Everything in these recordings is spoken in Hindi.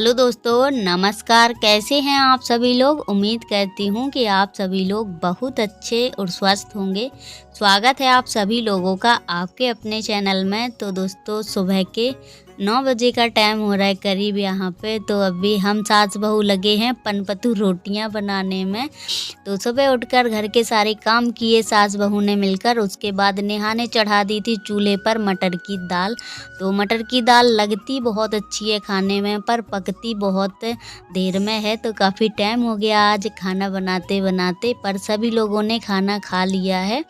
हेलो दोस्तों, नमस्कार। कैसे हैं आप सभी लोग। उम्मीद करती हूँ कि आप सभी लोग बहुत अच्छे और स्वस्थ होंगे। स्वागत है आप सभी लोगों का आपके अपने चैनल में। तो दोस्तों, सुबह के 9 बजे का टाइम हो रहा है करीब यहाँ पे। तो अभी हम सास बहू लगे हैं पनपतू रोटियाँ बनाने में। तो सुबह उठकर घर के सारे काम किए सास बहू ने मिलकर। उसके बाद नेहा ने चढ़ा दी थी चूल्हे पर मटर की दाल। तो मटर की दाल लगती बहुत अच्छी है खाने में, पर पकती बहुत देर में है। तो काफ़ी टाइम हो गया आज खाना बनाते बनाते, पर सभी लोगों ने खाना खा लिया है।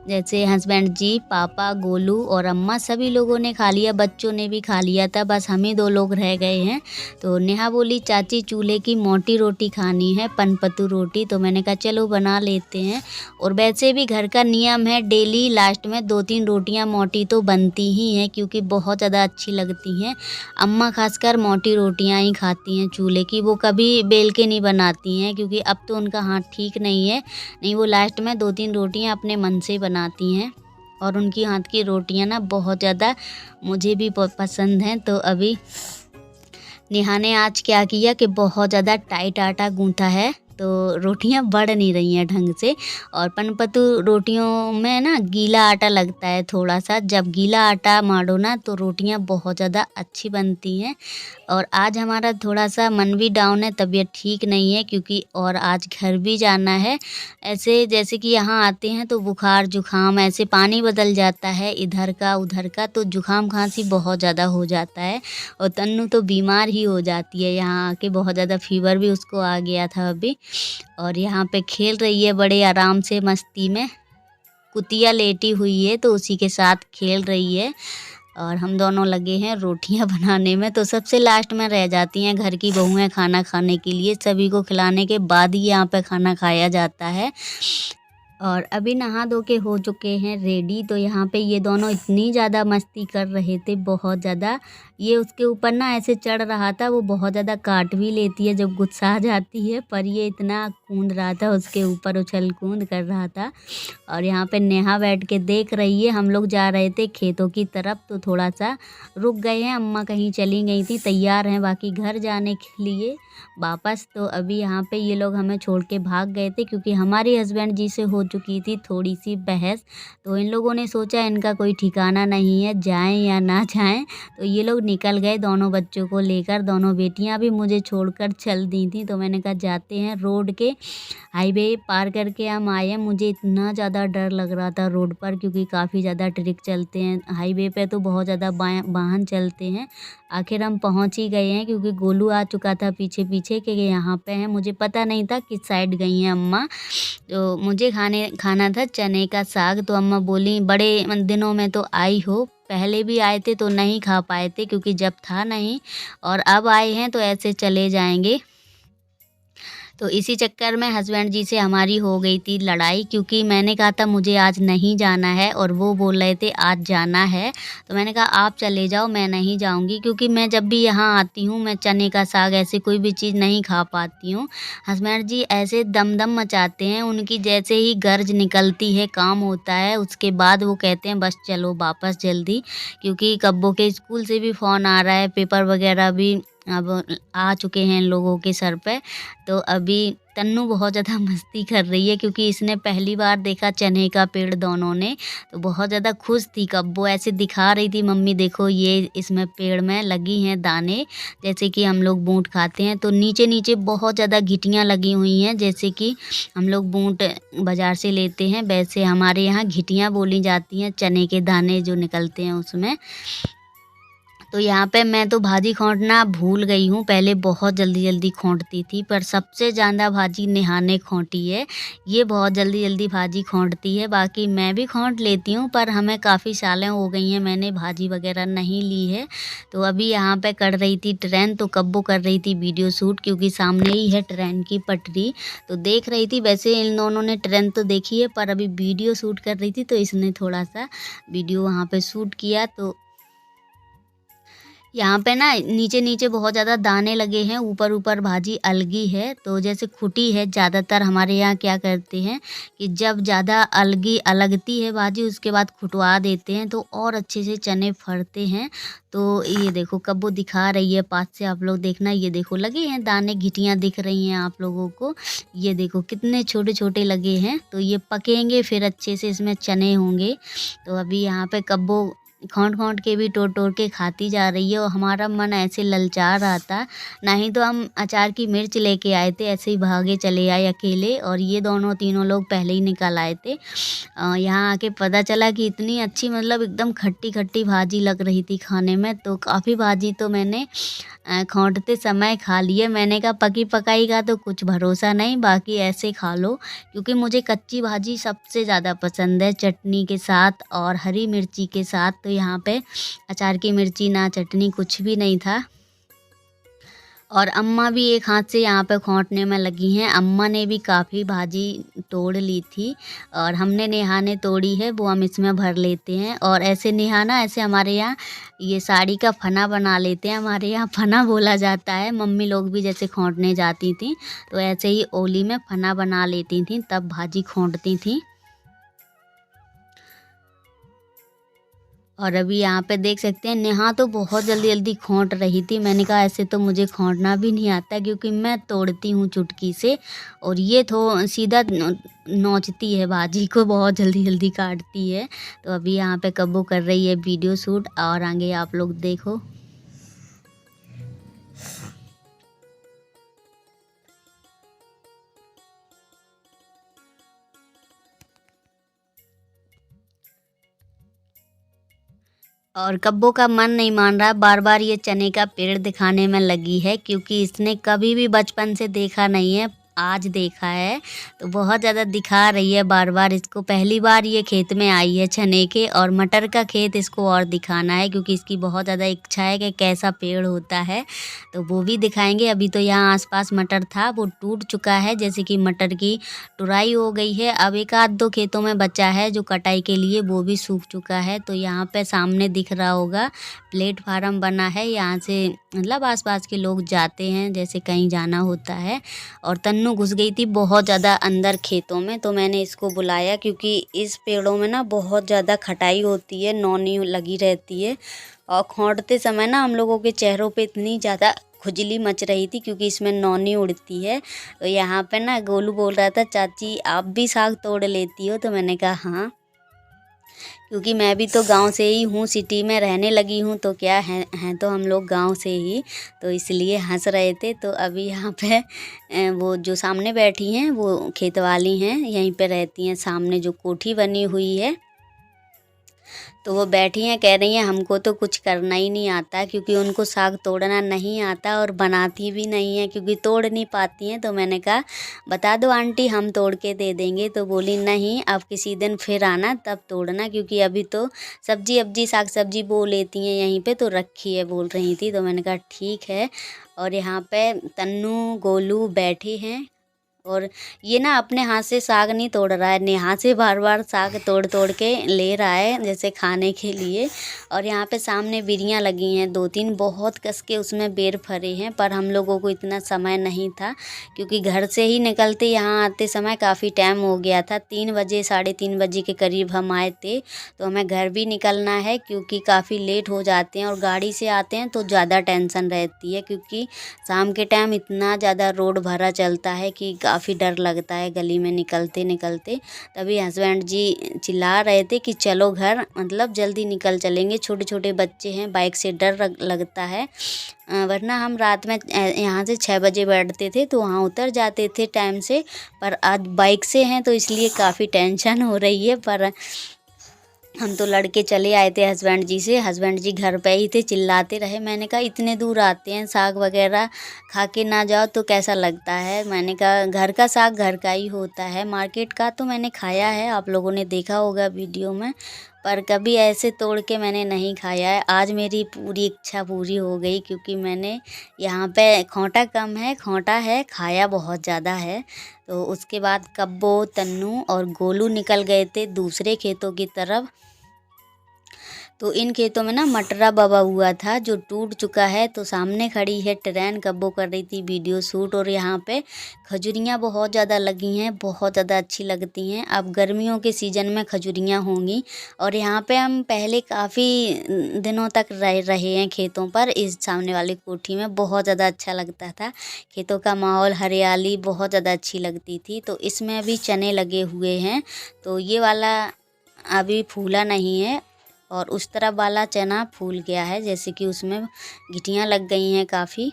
जैसे हस्बैंड जी, पापा, गोलू और अम्मा, सभी लोगों ने खा लिया। बच्चों ने भी खा लिया था, बस हम ही 2 लोग रह गए हैं। तो नेहा बोली चाची चूल्हे की मोटी रोटी खानी है, पनपतू रोटी। तो मैंने कहा चलो बना लेते हैं। और वैसे भी घर का नियम है, डेली लास्ट में 2-3 रोटियां मोटी तो बनती ही हैं, क्योंकि बहुत ज़्यादा अच्छी लगती हैं। अम्मा खासकर मोटी रोटियां ही खाती हैं चूल्हे की, वो कभी बेल के नहीं बनाती हैं, क्योंकि अब तो उनका हाथ ठीक नहीं है। नहीं, वो लास्ट में 2-3 रोटियां अपने मन से बनाती हैं। और उनकी हाथ की रोटियां ना बहुत ज़्यादा मुझे भी पसंद हैं। तो अभी नेहा ने आज क्या किया कि बहुत ज़्यादा टाइट आटा गूंथा है, तो रोटियां बढ़ नहीं रही हैं ढंग से। और पनपतू रोटियों में ना गीला आटा लगता है थोड़ा सा। जब गीला आटा मारो ना तो रोटियां बहुत ज़्यादा अच्छी बनती हैं। और आज हमारा थोड़ा सा मन भी डाउन है, तबीयत ठीक नहीं है, क्योंकि और आज घर भी जाना है। ऐसे जैसे कि यहाँ आते हैं तो बुखार जुखाम, ऐसे पानी बदल जाता है इधर का उधर का, तो जुखाम खांसी बहुत ज़्यादा हो जाता है। और तन्नू तो बीमार ही हो जाती है यहाँ आके, बहुत ज़्यादा फीवर भी उसको आ गया था अभी। और यहाँ पे खेल रही है बड़े आराम से मस्ती में। कुतिया लेटी हुई है तो उसी के साथ खेल रही है। और हम दोनों लगे हैं रोटियां बनाने में। तो सबसे लास्ट में रह जाती हैं घर की बहुएं खाना खाने के लिए। सभी को खिलाने के बाद ही यहाँ पे खाना खाया जाता है। और अभी नहा धो के हो चुके हैं रेडी। तो यहाँ पे ये दोनों इतनी ज़्यादा मस्ती कर रहे थे, बहुत ज़्यादा। ये उसके ऊपर ना ऐसे चढ़ रहा था, वो बहुत ज़्यादा काट भी लेती है जब गुस्सा आ जाती है, पर ये इतना कूद रहा था उसके ऊपर, उछल कूद कर रहा था। और यहाँ पे नेहा बैठ के देख रही है। हम लोग जा रहे थे खेतों की तरफ, तो थोड़ा सा रुक गए हैं। अम्मा कहीं चली गई थी, तैयार हैं बाकी घर जाने के लिए वापस। तो अभी यहाँ पे ये लोग हमें छोड़ के भाग गए थे, क्योंकि हमारी हस्बैंड जी से हो चुकी थी थोड़ी सी बहस। तो इन लोगों ने सोचा इनका कोई ठिकाना नहीं है, जाएं या ना जाएं। तो ये लोग निकल गए दोनों बच्चों को लेकर। दोनों बेटियां भी मुझे छोड़कर चल दी थी। तो मैंने कहा जाते हैं। रोड के हाईवे पार करके हम आए हैं। मुझे इतना ज़्यादा डर लग रहा था रोड पर, क्योंकि काफ़ी ज़्यादा ट्रक चलते हैं हाईवे पे, तो बहुत ज़्यादा वाहन चलते हैं। आखिर हम पहुंच ही गए हैं, क्योंकि गोलू आ चुका था पीछे पीछे कि यहाँ पे हैं। मुझे पता नहीं था किस साइड गई हैं अम्मा। तो मुझे खाना था चने का साग। तो अम्मा बोली बड़े दिनों में तो आई हो, पहले भी आए थे तो नहीं खा पाए थे, क्योंकि जब था नहीं, और अब आए हैं तो ऐसे चले जाएंगे। तो इसी चक्कर में हस्बैंड जी से हमारी हो गई थी लड़ाई, क्योंकि मैंने कहा था मुझे आज नहीं जाना है, और वो बोल रहे थे आज जाना है। तो मैंने कहा आप चले जाओ, मैं नहीं जाऊंगी, क्योंकि मैं जब भी यहाँ आती हूँ मैं चने का साग ऐसे कोई भी चीज़ नहीं खा पाती हूँ। हस्बैंड जी ऐसे दम दम मचाते हैं, उनकी जैसे ही गर्ज निकलती है काम होता है, उसके बाद वो कहते हैं बस चलो वापस जल्दी। क्योंकि कब्बों के स्कूल से भी फ़ोन आ रहा है, पेपर वगैरह भी अब आ चुके हैं इन लोगों के सर पे। तो अभी तन्नू बहुत ज़्यादा मस्ती कर रही है, क्योंकि इसने पहली बार देखा चने का पेड़ दोनों ने। तो बहुत ज़्यादा खुश थी। कब्बो ऐसे दिखा रही थी, मम्मी देखो ये इसमें पेड़ में लगी हैं दाने, जैसे कि हम लोग बूट खाते हैं। तो नीचे नीचे बहुत ज़्यादा घिटियाँ लगी हुई हैं, जैसे कि हम लोग बूट बाज़ार से लेते हैं, वैसे हमारे यहाँ घिटियाँ बोली जाती हैं, चने के दाने जो निकलते हैं उसमें। तो यहाँ पे मैं तो भाजी खोंटना भूल गई हूँ। पहले बहुत जल्दी जल्दी खोंटती थी, पर सबसे ज़्यादा भाजी नेहा ने खोंटी है। ये बहुत जल्दी जल्दी भाजी खोंटती है। बाकी मैं भी खोंट लेती हूँ, पर हमें काफ़ी सालें हो गई हैं मैंने भाजी वगैरह नहीं ली है। तो अभी यहाँ पे कर रही थी ट्रेन, तो कब्बो कर रही थी वीडियो शूट, क्योंकि सामने ही है ट्रेन की पटरी। तो देख रही थी। वैसे इन दोनों ने ट्रेन तो देखी है, पर अभी वीडियो शूट कर रही थी, तो इसने थोड़ा सा वीडियो वहाँ पे शूट किया। तो यहाँ पे ना नीचे नीचे बहुत ज़्यादा दाने लगे हैं, ऊपर ऊपर भाजी अलगी है। तो जैसे खुटी है, ज़्यादातर हमारे यहाँ क्या करते हैं कि जब ज़्यादा अलगती है भाजी उसके बाद खुटवा देते हैं तो और अच्छे से चने फरते हैं। तो ये देखो कब वो दिखा रही है पास से, आप लोग देखना, ये देखो लगे हैं दाने, घिटियाँ दिख रही हैं आप लोगों को। ये देखो कितने छोटे छोटे लगे हैं। तो ये पकेंगे फिर अच्छे से इसमें चने होंगे। तो अभी यहाँ पे कब्बो खौंट-खौंट के भी तोड़-तोड़ के खाती जा रही है और हमारा मन ऐसे ललचा रहा था। नहीं तो हम अचार की मिर्च लेके आए थे, ऐसे ही भागे चले आए अकेले और ये दोनों तीनों लोग पहले ही निकल आए थे। यहाँ आके पता चला कि इतनी अच्छी मतलब एकदम खट्टी-खट्टी भाजी लग रही थी खाने में। तो काफ़ी भाजी तो मैंने खौंटते समय खा लिए। मैंने कहा पकी पकाई का तो कुछ भरोसा नहीं, बाकी ऐसे खा लो, क्योंकि मुझे कच्ची भाजी सबसे ज़्यादा पसंद है चटनी के साथ और हरी मिर्ची के साथ। तो यहाँ पे अचार की मिर्ची ना चटनी कुछ भी नहीं था। और अम्मा भी एक हाथ से यहाँ पे खोंटने में लगी हैं। अम्मा ने भी काफ़ी भाजी तोड़ ली थी और हमने नेहाने तोड़ी है, वो हम इसमें भर लेते हैं। और ऐसे नेहाना, ऐसे हमारे यहाँ ये साड़ी का फना बना लेते हैं, हमारे यहाँ फना बोला जाता है। मम्मी लोग भी जैसे खोंटने जाती थी तो ऐसे ही ओली में फना बना लेती थी, तब भाजी खोंटती थी। और अभी यहाँ पे देख सकते हैं नेहा तो बहुत जल्दी जल्दी खोंट रही थी। मैंने कहा ऐसे तो मुझे खोंटना भी नहीं आता क्योंकि मैं तोड़ती हूँ चुटकी से, और ये तो सीधा नोचती है भाजी को, बहुत जल्दी जल्दी काटती है। तो अभी यहाँ पे कब्बो कर रही है वीडियो शूट और आगे आप लोग देखो। और कब्बो का मन नहीं मान रहा, बार बार ये चने का पेड़ दिखाने में लगी है क्योंकि इसने कभी भी बचपन से देखा नहीं है, आज देखा है। तो बहुत ज़्यादा दिखा रही है बार बार इसको। पहली बार ये खेत में आई है चने के, और मटर का खेत इसको और दिखाना है क्योंकि इसकी बहुत ज़्यादा इच्छा है कि कैसा पेड़ होता है, तो वो भी दिखाएंगे। अभी तो यहाँ आसपास मटर था, वो टूट चुका है, जैसे कि मटर की तुराई हो गई है। अब एक आध दो खेतों में बचा है जो कटाई के लिए, वो भी सूख चुका है। तो यहाँ पे सामने दिख रहा होगा प्लेटफार्म बना है, यहाँ से मतलब आसपास के लोग जाते हैं जैसे कहीं जाना होता है। और तन्नू घुस गई थी बहुत ज़्यादा अंदर खेतों में, तो मैंने इसको बुलाया क्योंकि इस पेड़ों में ना बहुत ज़्यादा खटाई होती है, नौनी लगी रहती है। और खोंटते समय ना हम लोगों के चेहरों पे इतनी ज़्यादा खुजली मच रही थी क्योंकि इसमें नौनी उड़ती है। तो यहाँ पे ना गोलू बोल रहा था चाची आप भी साग तोड़ लेती हो, तो मैंने कहा हाँ, क्योंकि मैं भी तो गांव से ही हूँ, सिटी में रहने लगी हूँ, तो क्या हैं तो हम लोग गांव से ही, तो इसलिए हंस रहे थे। तो अभी यहाँ पे वो जो सामने बैठी हैं वो खेत वाली हैं, यहीं पे रहती हैं, सामने जो कोठी बनी हुई है तो वो बैठी हैं, कह रही हैं हमको तो कुछ करना ही नहीं आता क्योंकि उनको साग तोड़ना नहीं आता और बनाती भी नहीं है क्योंकि तोड़ नहीं पाती हैं। तो मैंने कहा बता दो आंटी हम तोड़ के दे देंगे, तो बोली नहीं अब किसी दिन फिर आना तब तोड़ना, क्योंकि अभी तो सब्जी अब्जी साग सब्जी बो लेती हैं यहीं पे, तो रखी है बोल रही थी। तो मैंने कहा ठीक है। और यहाँ पे तन्नू गोलू बैठे हैं और ये ना अपने हाथ से साग नहीं तोड़ रहा है, नेहा से बार बार साग तोड़ तोड़ के ले रहा है जैसे खाने के लिए। और यहाँ पे सामने बिरियाँ लगी हैं दो तीन, बहुत कस के उसमें बेर फरे हैं, पर हम लोगों को इतना समय नहीं था क्योंकि घर से ही निकलते यहाँ आते समय काफ़ी टाइम हो गया था। 3 बजे 3:30 बजे के करीब हम आए थे, तो हमें घर भी निकलना है क्योंकि काफ़ी लेट हो जाते हैं और गाड़ी से आते हैं तो ज़्यादा टेंशन रहती है क्योंकि शाम के टाइम इतना ज़्यादा रोड भरा चलता है कि काफ़ी डर लगता है गली में निकलते निकलते। तभी हस्बैंड जी चिल्ला रहे थे कि चलो घर, मतलब जल्दी निकल चलेंगे, छोटे छोटे बच्चे हैं, बाइक से डर लगता है। वरना हम रात में यहाँ से 6 बजे बैठते थे तो वहाँ उतर जाते थे टाइम से, पर आज बाइक से हैं तो इसलिए काफ़ी टेंशन हो रही है। पर हम तो लड़के चले आए थे हस्बैंड जी से, हस्बैंड जी घर पे ही थे, चिल्लाते रहे। मैंने कहा इतने दूर आते हैं साग वगैरह खा के ना जाओ तो कैसा लगता है। मैंने कहा घर का साग घर का ही होता है, मार्केट का तो मैंने खाया है, आप लोगों ने देखा होगा वीडियो में, पर कभी ऐसे तोड़ के मैंने नहीं खाया है। आज मेरी पूरी इच्छा पूरी हो गई क्योंकि मैंने यहाँ पे खोंटा कम है, खोंटा है, खाया बहुत ज़्यादा है। तो उसके बाद कब्बो तन्नू और गोलू निकल गए थे दूसरे खेतों की तरफ। तो इन खेतों में ना मटरा बवा हुआ था जो टूट चुका है। तो सामने खड़ी है ट्रेन, कब वो कर रही थी वीडियो शूट। और यहाँ पे खजुरियाँ बहुत ज़्यादा लगी हैं, बहुत ज़्यादा अच्छी लगती हैं। अब गर्मियों के सीज़न में खजुरियाँ होंगी। और यहाँ पे हम पहले काफ़ी दिनों तक रहे हैं खेतों पर। इस सामने वाली कोठी में बहुत ज़्यादा अच्छा लगता था। खेतों का माहौल, हरियाली बहुत ज़्यादा अच्छी लगती थी। तो इसमें अभी चने लगे हुए हैं। तो ये वाला अभी फूला नहीं है और उस तरफ वाला चना फूल गया है, जैसे कि उसमें गिटियाँ लग गई हैं काफ़ी।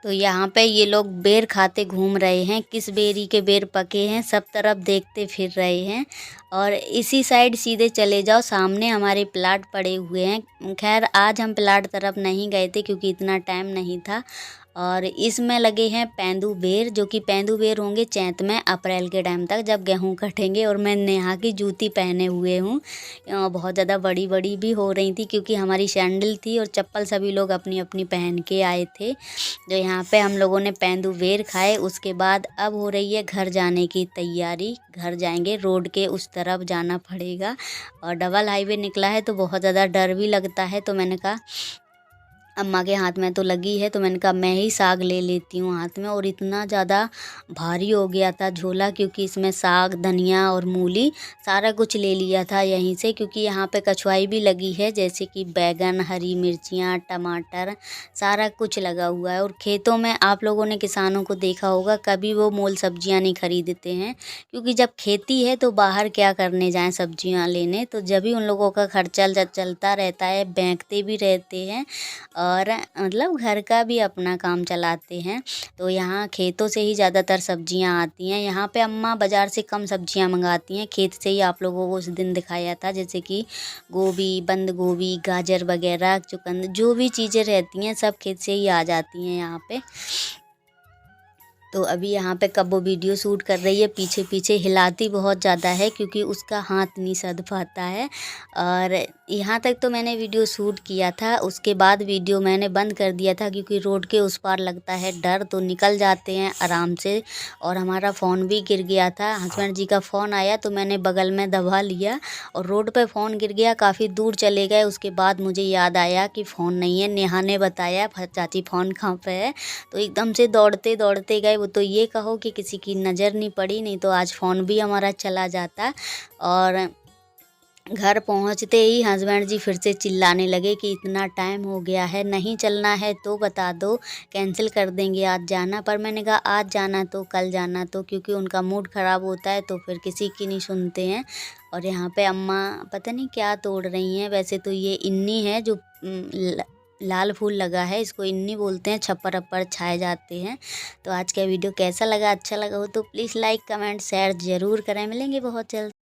तो यहाँ पे ये लोग बेर खाते घूम रहे हैं। किस बेरी के बेर पके हैं सब तरफ देखते फिर रहे हैं। और इसी साइड सीधे चले जाओ, सामने हमारे प्लाट पड़े हुए हैं। खैर आज हम प्लाट तरफ नहीं गए थे क्योंकि इतना टाइम नहीं था। और इसमें लगे हैं पेंदू बेर, जो कि पेंदू बेर होंगे चैत में, अप्रैल के टाइम तक जब गेहूं कटेंगे। और मैं नेहा की जूती पहने हुए हूँ। बहुत ज़्यादा बड़ी बड़ी भी हो रही थी क्योंकि हमारी सैंडल थी और चप्पल सभी लोग अपनी अपनी पहन के आए थे। जो यहाँ पे हम लोगों ने पेंदू बेर खाए। उसके बाद अब हो रही है घर जाने की तैयारी। घर जाएंगे, रोड के उस तरफ जाना पड़ेगा और डबल हाईवे निकला है तो बहुत ज़्यादा डर भी लगता है। तो मैंने कहा अम्मा के हाथ में तो लगी है, तो मैंने कहा मैं ही साग ले लेती हूँ हाथ में। और इतना ज़्यादा भारी हो गया था झोला, क्योंकि इसमें साग, धनिया और मूली सारा कुछ ले लिया था यहीं से। क्योंकि यहाँ पे कछुआई भी लगी है, जैसे कि बैगन, हरी मिर्चियाँ, टमाटर, सारा कुछ लगा हुआ है। और खेतों में आप लोगों ने किसानों को देखा होगा, कभी वो मोल सब्जियाँ नहीं खरीदते हैं, क्योंकि जब खेती है तो बाहर क्या करने जाएं सब्जियाँ लेने। तो जब भी उन लोगों का खर्चा चलता रहता है, बेचते भी रहते हैं और मतलब घर का भी अपना काम चलाते हैं। तो यहाँ खेतों से ही ज़्यादातर सब्जियाँ आती हैं। यहाँ पे अम्मा बाज़ार से कम सब्जियाँ मंगाती हैं, खेत से ही आप लोगों को उस दिन दिखाया था, जैसे कि गोभी, बंद गोभी, गाजर वगैरह, चुकंदर, जो भी चीज़ें रहती हैं सब खेत से ही आ जाती हैं यहाँ पे। तो अभी यहाँ पे कब वो वीडियो शूट कर रही है, पीछे पीछे हिलाती बहुत ज़्यादा है क्योंकि उसका हाथ नहीं सध पाता है। और यहाँ तक तो मैंने वीडियो शूट किया था, उसके बाद वीडियो मैंने बंद कर दिया था क्योंकि रोड के उस पार लगता है डर, तो निकल जाते हैं आराम से। और हमारा फ़ोन भी गिर गया था, हस्बैंड जी का फ़ोन आया तो मैंने बगल में दबा लिया और रोड पे फ़ोन गिर गया, काफ़ी दूर चले गए। उसके बाद मुझे याद आया कि फ़ोन नहीं है। नेहा ने बताया चाची फ़ोन कहाँ पे है, तो एकदम से दौड़ते दौड़ते गए। वो तो ये कहो कि किसी की नज़र नहीं पड़ी, नहीं तो आज फ़ोन भी हमारा चला जाता। और घर पहुंचते ही हस्बैंड जी फिर से चिल्लाने लगे कि इतना टाइम हो गया है, नहीं चलना है तो बता दो, कैंसिल कर देंगे आज जाना। पर मैंने कहा आज जाना तो कल जाना तो, क्योंकि उनका मूड ख़राब होता है तो फिर किसी की नहीं सुनते हैं। और यहाँ पे अम्मा पता नहीं क्या तोड़ रही हैं। वैसे तो ये इन्नी है जो लाल फूल लगा है, इसको इन्नी बोलते हैं, छप्पर अप्पर छाए जाते हैं। तो आज का वीडियो कैसा लगा, अच्छा लगा हो तो प्लीज़ लाइक, कमेंट, शेयर ज़रूर करें। मिलेंगे बहुत जल्द।